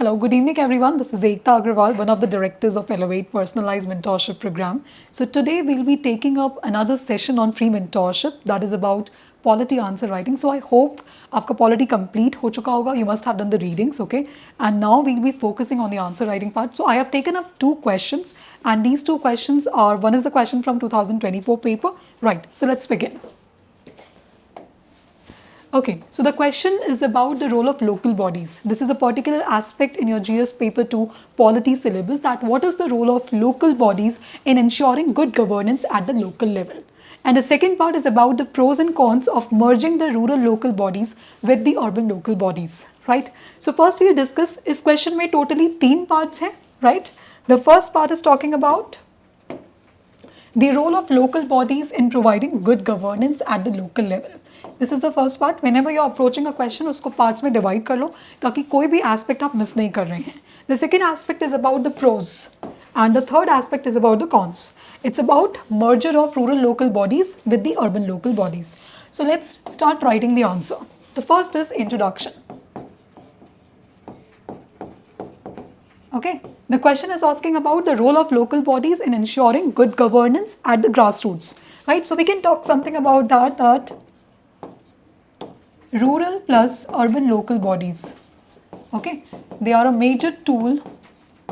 Hello, good evening everyone. This is Ekta Agrawal, one of the directors of Elevate Personalized Mentorship Program. So today we'll be taking up another session on free mentorship that is about polity answer writing. So I hope आपका polity complete हो चुका होगा. You must have done the readings, okay? And now we'll be focusing on the answer writing part. So I have taken up two questions, and these two questions are, one is the question from 2024 paper. Right, so let's begin. Okay, so the question is about the role of local bodies. This is a particular aspect in your GS paper 2 polity syllabus, that what is the role of local bodies in ensuring good governance at the local level. And the second part is about the pros and cons of merging the rural local bodies with the urban local bodies, right? So first we'll discuss, इस question में totally 3 parts हैं, right? The first part is talking about the role of local bodies in providing good governance at the local level. This is the first part. Whenever you're approaching a question, उसको parts में divide कर लो ताकि कोई भी aspect आप miss नहीं कर रहे हैं. The second aspect is about the pros, and the third aspect is about the cons. It's about merger of rural local bodies with the urban local bodies. So let's start writing the answer. The first is introduction. Okay, the question is asking about the role of local bodies in ensuring good governance at the grassroots, right? So we can talk something about that rural plus urban local bodies, okay, they are a major tool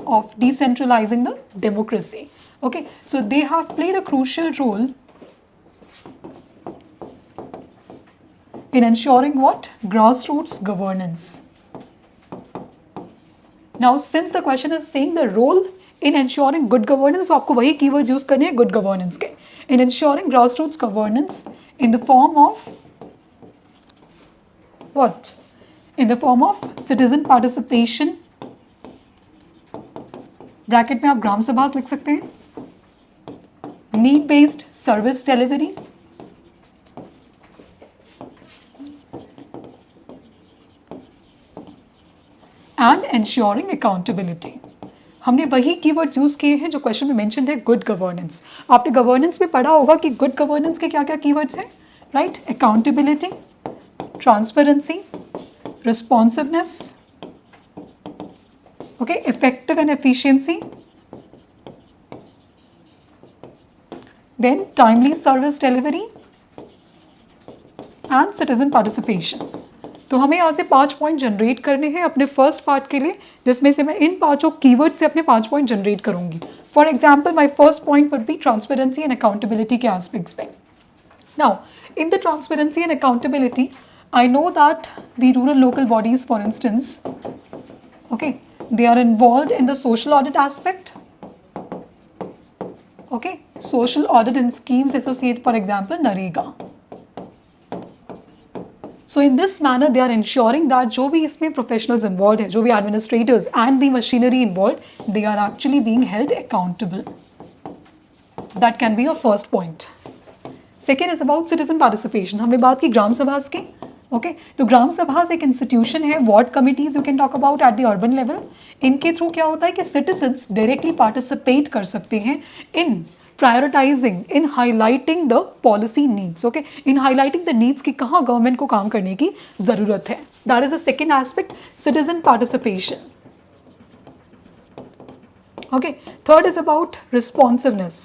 of decentralizing the democracy. Okay, so they have played a crucial role in ensuring what? Grassroots governance. Now, since the question is saying the role in ensuring good governance, so आपको वही keywords use करने हैं good governance के. In ensuring grassroots governance in the form of what? In the form of citizen participation. Bracket में आप ग्राम सभा लिख सकते हैं. Need based service delivery. And ensuring accountability. हमने वही कीवर्ड्स यूज किए हैं जो क्वेश्चन में मेंशन है गुड गवर्नेंस. आपने गवर्नेंस में पढ़ा होगा कि गुड गवर्नेंस के क्या क्या कीवर्ड्स हैं, right? Accountability, transparency, responsiveness, okay, effective and efficiency, then timely service delivery and citizen participation. तो हमें यहाँ से 5 पॉइंट जनरेट करने हैं अपने फर्स्ट पार्ट के लिए, जिसमें से मैं इन पांचों कीवर्ड से अपने 5 पॉइंट जनरेट करूंगी. For example, my first point would be transparency and accountability के एस्पेक्ट्स पे. Now, in the transparency and accountability, I know that the rural local bodies, for instance, okay, they are involved in the social audit aspect. Okay, social audit in schemes associated, for example, NREGA. So in this manner, they are ensuring that जो भी इसमें professionals involved है, जो भी administrators and the machinery involved, they are actually being held accountable. That can be your first point. Second is about citizen participation. हमने बात की ग्राम सभा की. ओके, तो ग्राम सभा एक इंस्टीट्यूशन है, ward committees you can talk about at the urban level. इनके थ्रू क्या होता है कि सिटीजन्स डायरेक्टली पार्टिसिपेट कर सकते हैं in prioritising, in highlighting the policy needs. Okay, in highlighting the needs कि कहाँ गवर्नमेंट को काम करने की ज़रूरत है. That is the second aspect, citizen participation. Okay, third is about responsiveness.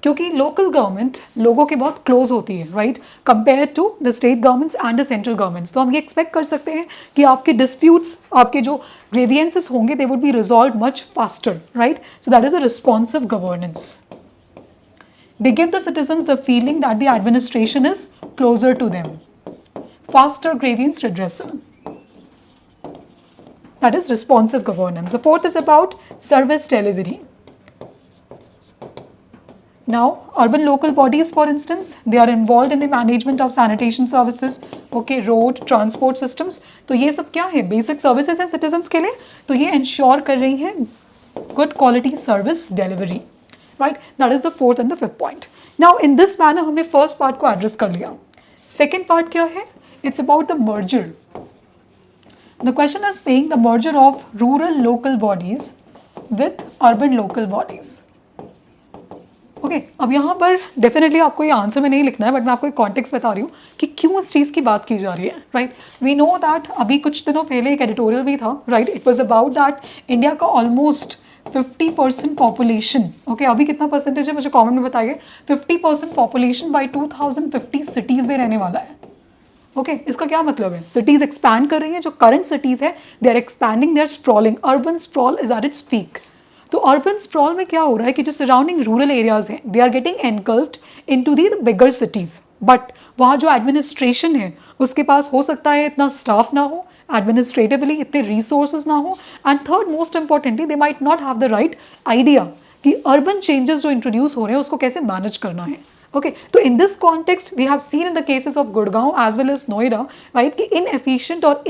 क्योंकि लोकल गवर्नमेंट लोगों के बहुत क्लोज होती है, right, compare to the state governments and the central governments. तो हम ये एक्सपेक्ट कर सकते हैं कि आपके डिस्प्यूट्स, आपके जो ग्रेवियंसेस होंगे, they would be resolve much faster, right. So that is a responsive governance. They give the citizens the feeling that the administration is closer to them. Faster grievance redressal. That is responsive governance. The fourth is about service delivery. Now, urban local bodies, for instance, they are involved in the management of sanitation services, okay, road, transport systems. तो ये सब क्या है? Basic services है citizens के लिए. तो ये ensure कर रही हैं good quality service delivery. Right? That is the fourth and the fifth point. Now, in this manner, हमने first part को address कर लिया. Second part क्या है? It's about the merger. The question is saying the merger of rural local bodies with urban local bodies. Okay अब यहाँ पर definitely आपको ये आंसर में नहीं लिखना है, बट मैं आपको एक कॉन्टेक्स्ट बता रही हूँ कि क्यों इस चीज़ की बात की जा रही है, राइट। वी नो दैट अभी कुछ दिनों पहले एक एडिटोरियल भी था, right. It was about that India का ऑलमोस्ट 50% पॉपुलेशन, ओके अभी कितना परसेंटेज है मुझे कमेंट में बताइए, 50% पॉपुलेशन बाई 2050 सिटीज़ में रहने वाला है। ओके इसका क्या मतलब है, सिटीज़ एक्सपैंड कर रही हैं, जो करंट सिटीज़ है they are expanding, they are sprawling, urban sprawl is at its peak. तो अर्बन स्प्रॉल में क्या हो रहा है कि जो सराउंडिंग रूरल एरियाज हैं they are getting encircled into the bigger cities, but वहाँ जो एडमिनिस्ट्रेशन है उसके पास हो सकता है इतना स्टाफ ना हो, एडमिनिस्ट्रेटिवली इतने रिसोर्सेज ना हो, and third most importantly they might not have the right idea कि अर्बन चेंजेस जो इंट्रोड्यूस हो रहे हैं उसको कैसे मैनेज करना है। Okay, तो in this context we have seen in the cases of Gurgaon as well as Noida, right, कि inefficient और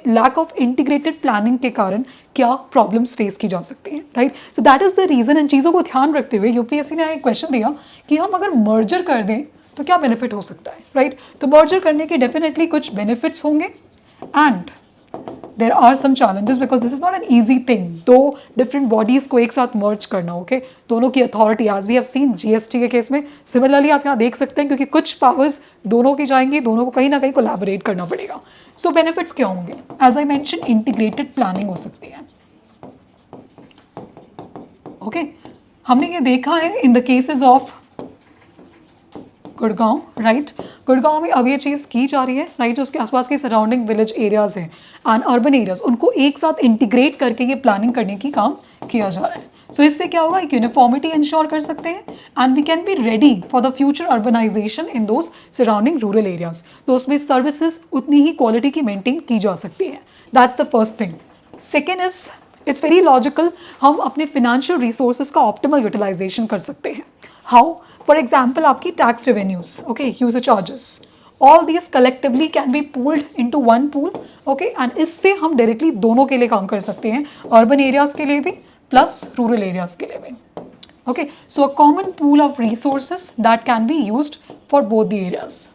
lack of integrated planning के कारण क्या problems face की जा सकती हैं, right? So that is the reason, इन चीज़ों को ध्यान रखते हुए यूपीएससी ने एक क्वेश्चन दिया कि हम अगर merger कर दें तो क्या benefit हो सकता है, right? तो merger करने के definitely कुछ benefits होंगे and there are some challenges because this is not an easy thing, दो different bodies को एक साथ merge करना, okay? दोनों की authority as we have seen GST के केस में similarly आप यहाँ देख सकते हैं, क्योंकि कुछ powers दोनों की जाएंगी, दोनों को कहीं ना कहीं collaborate करना पड़ेगा। So benefits क्या होंगे? As I mentioned, integrated planning हो सकती है, okay? हमने ये देखा है in the cases of Gurgaon, right. Gurgaon में अब ये चीज़ की जा रही है, राइट। उसके आसपास के सराउंडिंग विलेज एरियाज हैं एंड अर्बन एरियाज, उनको एक साथ इंटीग्रेट करके ये प्लानिंग करने की काम किया जा रहा है। सो इससे क्या होगा, एक यूनिफॉर्मिटी इंश्योर कर सकते हैं and we can be ready for the future urbanization in those surrounding rural areas. तो उसमें सर्विसेज उतनी ही क्वालिटी की मेंटेन की जा सकती है। That's the first thing. Second is it's very logical, हम अपने फिनेंशियल रिसोर्सेज का ऑप्टिमल यूटिलाइजेशन कर सकते हैं। हाउ? फॉर एग्जाम्पल आपकी tax revenues, okay, user charges, all these collectively can be pooled into one pool, okay, and इससे हम directly दोनों के लिए काम कर सकते हैं, अर्बन एरियाज के लिए भी प्लस रूरल एरियाज के लिए भी, okay. So a common pool of resources that can be used for both the areas,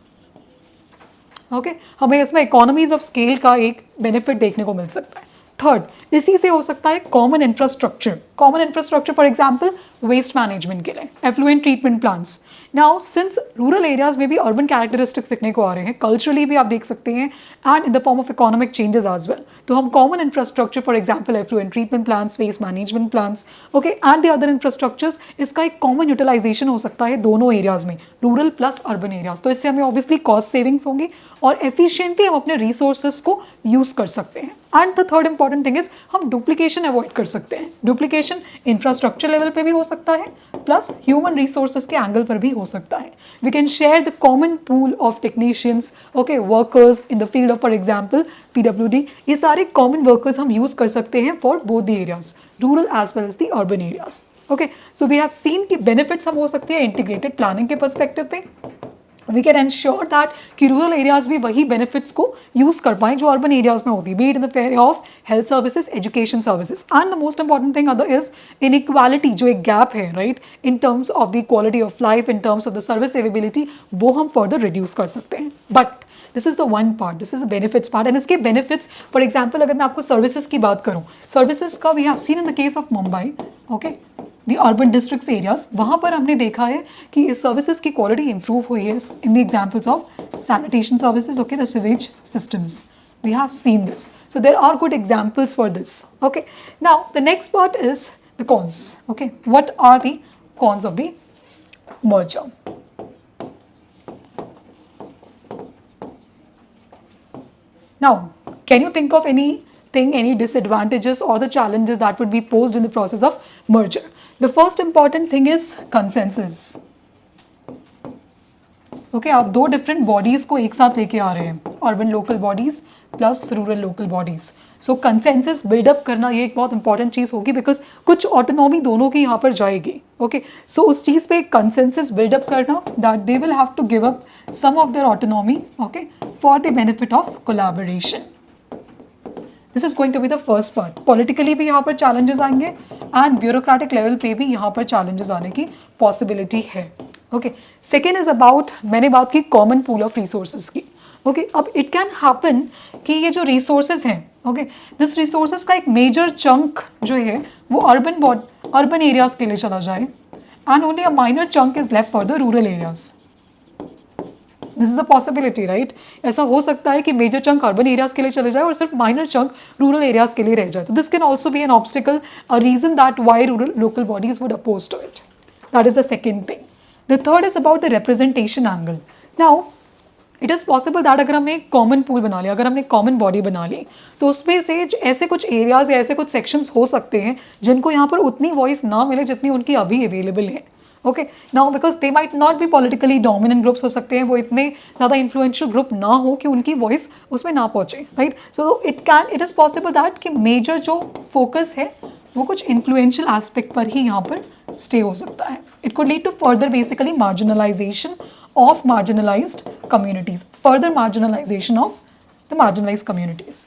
okay. हमें इसमें इकोनॉमीज ऑफ स्केल का एक बेनिफिट देखने को मिल सकता है। थर्ड, इसी से हो सकता है common infrastructure. Common infrastructure for example waste management के लिए, effluent treatment plants. Now since rural areas में भी अर्बन कैरेक्टरिस्टिक्स दिखने को आ रहे हैं, कल्चरली भी आप देख सकते हैं and in the form of economic changes as well, तो हम common infrastructure for example effluent treatment plants, waste management plants, okay, and the other infrastructures, इसका एक कॉमन यूटिलाइजेशन हो सकता है दोनों एरियाज में, रूरल प्लस अर्बन एरियाज। तो इससे हमें ऑब्वियसली कॉस्ट सेविंग्स होंगी और एफिशिएंटली हम अपने रिसोर्सेज को यूज कर सकते हैं। And the third important thing is हम डुप्लीकेशन अवॉइड कर सकते हैं। डुप्लीकेशन इंफ्रास्ट्रक्चर लेवल पे भी हो सकता है प्लस ह्यूमन रिसोर्सेज के एंगल पर भी हो सकता है। We can share the common pool of technicians, okay, workers in the field of for example PWD, ये सारे कॉमन वर्कर्स हम यूज कर सकते हैं for both the areas, rural as well as the urban areas, okay. So we have seen कि benefits हम हो सकते हैं इंटीग्रेटेड प्लानिंग के पर्सपेक्टिव पे। वी कैन एंश्योर दैट कि रूरल एरियाज भी वही बेनिफिट्स को यूज कर पाएं जो अर्बन एरियाज में होती है, B it in the area of health services, education services. And the most important thing other is inequality, जो एक गैप है, right, in terms of the quality of life, in terms of the service availability, वो हम further reduce कर सकते हैं। But this is the one part, this is the benefits part. And इसके benefits for example अगर मैं आपको services की बात करूँ, सर्विसेज का we have seen in the case of Mumbai, okay, the urban districts areas, वहाँ पर हमने देखा है कि इस सर्विसेज की क्वालिटी इंप्रूव हुई है in the examples of sanitation services, okay, the sewage systems, we have seen this. So there are good examples for this, okay. Now the next part is the cons, okay. What are the cons of the merger? Now can you think of anything, any disadvantages or the challenges that would be posed in the process of merger? The first important thing is consensus, okay. आप दो different bodies को एक साथ लेके आ रहे हैं, urban local bodies plus rural local bodies. So consensus buildup करना ये एक बहुत इंपॉर्टेंट चीज़ होगी, बिकॉज कुछ ऑटोनॉमी दोनों की यहाँ पर जाएगी, ओके। सो उस चीज़ पे कंसेंसस बिल्डअप करना that they will have to give up some of their autonomy, okay, for the benefit of collaboration. This is going to be the first part. Politically भी यहाँ पर चैलेंजेस आएंगे एंड ब्यूरोक्रेटिक लेवल पे भी यहाँ पर challenges आने की पॉसिबिलिटी है, ओके। सेकेंड इज अबाउट, मैंने बात की कॉमन पूल ऑफ रिसोर्सेज की, ओके। अब इट कैन हैपन कि ये जो रिसोर्सेज हैं, ओके, दिस रिसोर्सेज का एक मेजर चंक जो है वो अर्बन एरियाज के लिए चला जाए and only a minor chunk is left for the rural areas. This is a possibility, right? ऐसा हो सकता है कि मेजर चंक अर्बन एरियाज के लिए चले जाए और सिर्फ माइनर चंक रूरल एरियाज के लिए रह जाए. तो this can also be an obstacle, a reason that why rural local bodies would oppose to it. That is the second thing. The third is about the representation angle. Now it is possible that अगर हमने एक common pool बना लिया, अगर हमने एक common body बना ली, तो उसमें से ऐसे कुछ एरियाज या ऐसे कुछ सेक्शंस हो सकते हैं जिनको यहाँ पर उतनी वॉइस ना मिले जितनी उनकी अभी अवेलेबल है. Okay, now because they might not be politically dominant groups हो सकते हैं, वो इतने ज़्यादा इन्फ्लुएंशियल ग्रुप ना हो कि उनकी वॉइस उसमें ना पहुँचे, right. So it is possible that कि मेजर जो फोकस है वो कुछ इन्फ्लुएंशियल एस्पेक्ट पर ही यहाँ पर स्टे हो सकता है. It could lead to further basically marginalization of marginalized communities, further marginalization of the marginalized communities.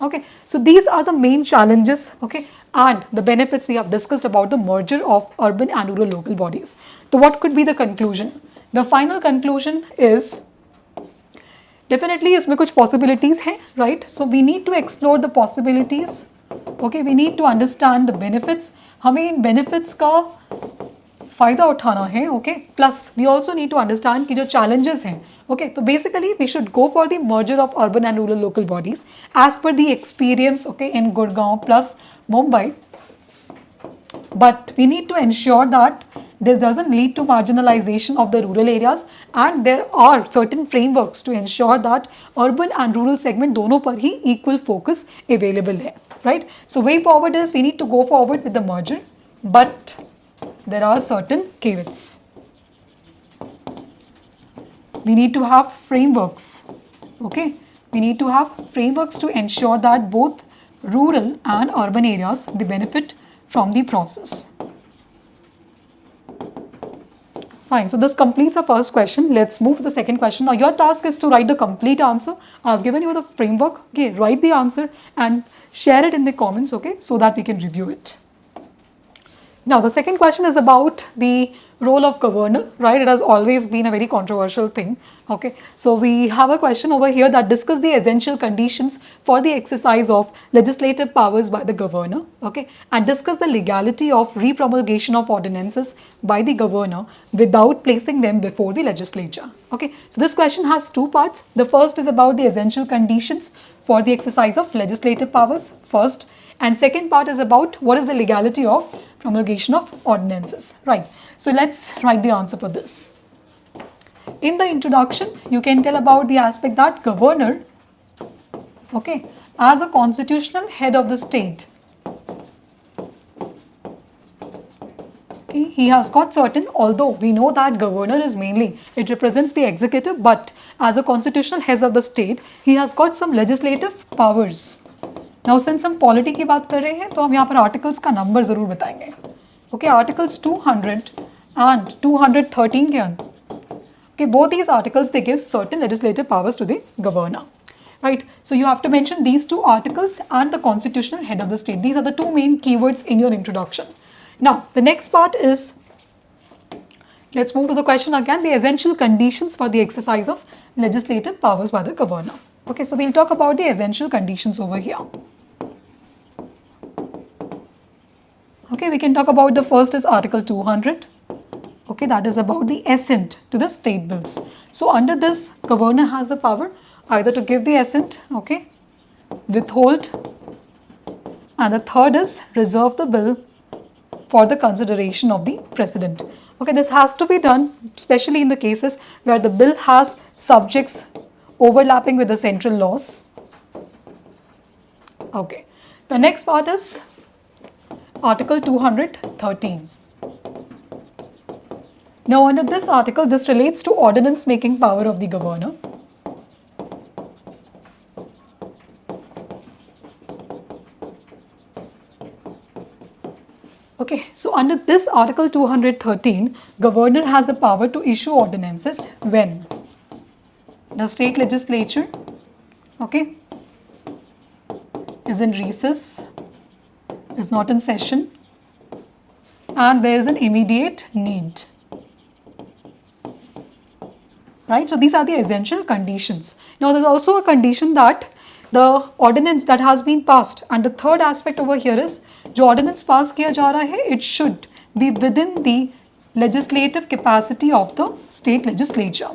Okay, so these are the main challenges, okay, and the benefits we have discussed about the merger of urban and rural local bodies. So what could be the conclusion? The final conclusion is definitely इसमें कुछ possibilities हैं, right? So we need to explore the possibilities. Okay, we need to understand the benefits. हमें इन benefits का फ़ायदा उठाना है. Okay, plus we also need to understand कि जो चैलेंजेस हैं. ओके, तो basically we should go for the merger of urban and rural local bodies as per the experience, okay, in Gurgaon plus Mumbai. But we need to ensure that this doesn't lead to marginalization of the rural areas, and there are certain frameworks to ensure that urban and rural segment दोनों पर ही equal focus available है, right? So way forward is we need to go forward with the merger, but there are certain caveats. We need to have frameworks, okay? We need to have frameworks to ensure that both rural and urban areas they benefit from the process. Fine, so this completes our first question. Let's move to the second question. Now your task is to write the complete answer. I have given you the framework, okay? Write the answer and share it in the comments, okay, so that we can review it. Now the second question is about the role of governor, right? It has always been a very controversial thing. Okay, so we have a question over here that discuss the essential conditions for the exercise of legislative powers by the governor, okay, and discuss the legality of repromulgation of ordinances by the governor without placing them before the legislature. Okay, so this question has two parts. The first is about the essential conditions for the exercise of legislative powers first, and second part is about what is the legality of promulgation of ordinances, right? So let's write the answer for this. In the introduction, you can tell about the aspect that governor, okay, as a constitutional head of the state, okay, he has got certain, although we know that governor is mainly, it represents the executive, but as a constitutional head of the state, he has got some legislative powers. Now since हम polity की बात कर रहे हैं तो हम यहाँ पर आर्टिकल्स का नंबर ज़रूर बताएंगे. ओके, आर्टिकल्स 200 and 213 के अंदर, okay, both these articles they give certain legislative powers to the governor, right? So you have to mention these two articles and the constitutional head of the state. These are the two main keywords in your introduction. Now the next part is, let's move to the question again, the essential conditions for the exercise of legislative powers by the governor. Okay, so we'll talk about the essential conditions over here. Okay, we can talk about the first is Article 200. Okay, that is about the assent to the state bills. So under this, governor has the power either to give the assent, okay, withhold, and the third is reserve the bill for the consideration of the president. Okay, this has to be done especially in the cases where the bill has subjects overlapping with the central laws. Okay, the next part is Article 213. Now under this article, this relates to ordinance making power of the governor. Okay, so under this Article 213, governor has the power to issue ordinances when the state legislature, okay, is in recess, is not in session, and there is an immediate need, right? So these are the essential conditions. Now there is also a condition that the ordinance that has been passed, and the third aspect over here is जो ordinance pass किया जा रहा है, it should be within the legislative capacity of the state legislature.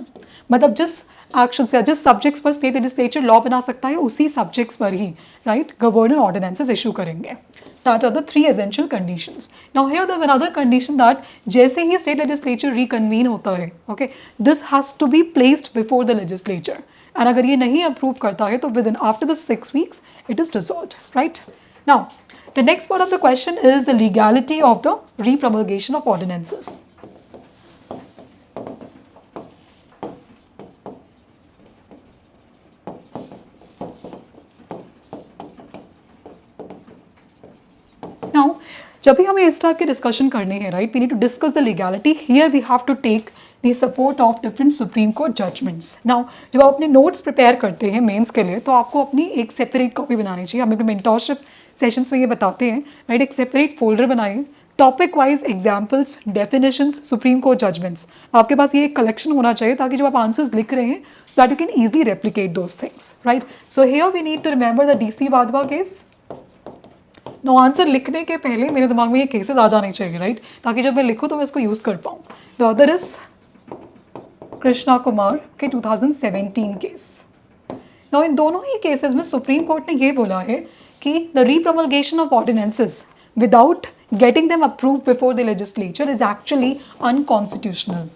मतलब जिस actions या जिस subjects पर स्टेट लेजिस्लेचर लॉ बना सकता है उसी सब्जेक्ट्स पर ही राइट गवर्नर ऑर्डिनेंसेस इशू करेंगे. That are the three essential conditions. Now here there's another condition that जैसे ही state legislature reconvene होता है, okay, this has to be placed before the legislature. And अगर ये नहीं approve करता है तो within after the 6 weeks it is dissolved, right? Now the next part of the question is the legality of the repromulgation of ordinances. Now, जब भी हमें इस टाइप की डिस्कशन करनी है right we need to discuss the legality here we have to take the support of different supreme court judgments. Now जब आप अपने नोट्स प्रिपेयर करते हैं मेंस के लिए तो आपको अपनी एक सेपरेट कॉपी बनानी चाहिए. हम अपने मेंटोरशिप सेशंस में ये बताते हैं राइट. एक सेपरेट फोल्डर बनाइए, topic wise examples, definitions, supreme court judgments. आपके पास ये एक कलेक्शन होना चाहिए ताकि जब आप आंसर्स लिख रहे हैं so that you can easily replicate those things right. So here we need to remember the DC Wadhwa case. No answer लिखने के पहले मेरे दिमाग में ये केसेस आ जाने चाहिए राइट ताकि जब मैं लिखूँ तो मैं इसको यूज़ कर पाऊँ. The other is Krishna Kumar के 2017 केस. नाउ इन दोनों ही केसेस में सुप्रीम कोर्ट ने ये बोला है कि the repromulgation of ordinances without getting them approve before the legislature is actually unconstitutional.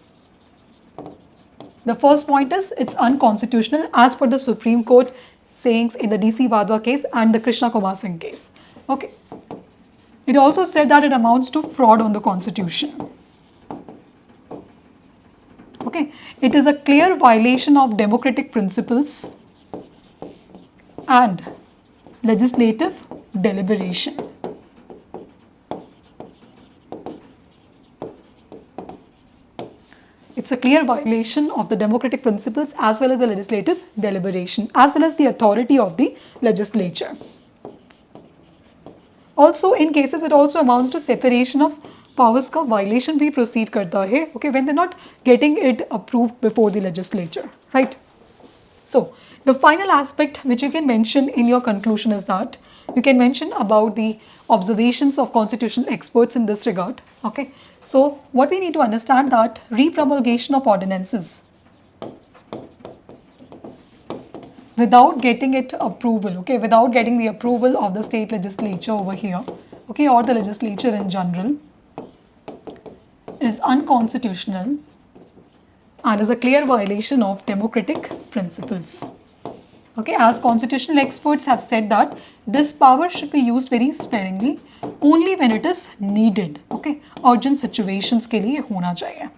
The first point is it's unconstitutional as per the Supreme Court sayings in the DC Vadwa case and the Krishna Kumar Singh case. Okay. It also said that it amounts to fraud on the constitution. Okay. It is a clear violation of democratic principles and legislative deliberation. It's a clear violation of the democratic principles as well as the legislative deliberation as well as the authority of the legislature. Also in cases it also amounts to separation of powers का violation भी proceed करता है okay when they're not getting it approved before the legislature right. So the final aspect which you can mention in your conclusion is that you can mention about the observations of constitutional experts in this regard. Okay, so what we need to understand that repromulgation of ordinances without getting it approval, okay, without getting the approval of the state legislature over here, okay, or the legislature in general is unconstitutional and is a clear violation of democratic principles. Okay, as constitutional experts have said that this power should be used very sparingly only when it is needed. Okay, urgent situations के लिए होना चाहिए.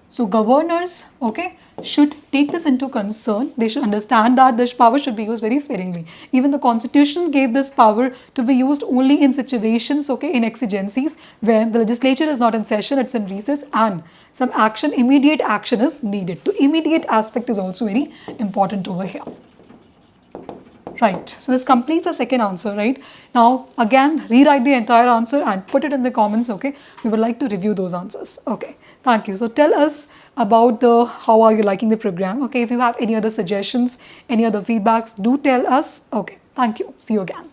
So governors, okay, should take this into concern. They should understand that this power should be used very sparingly. Even the constitution gave this power to be used only in situations, okay, in exigencies where the legislature is not in session, it's in recess and some action, immediate action is needed. The immediate aspect is also very important over here. Right, so this completes the second answer, right? Now again rewrite the entire answer and put it in the comments, okay? We would like to review those answers. Okay, thank you. So tell us about how are you liking the program, okay? If you have any other suggestions, any other feedbacks, do tell us. Okay, thank you. See you again.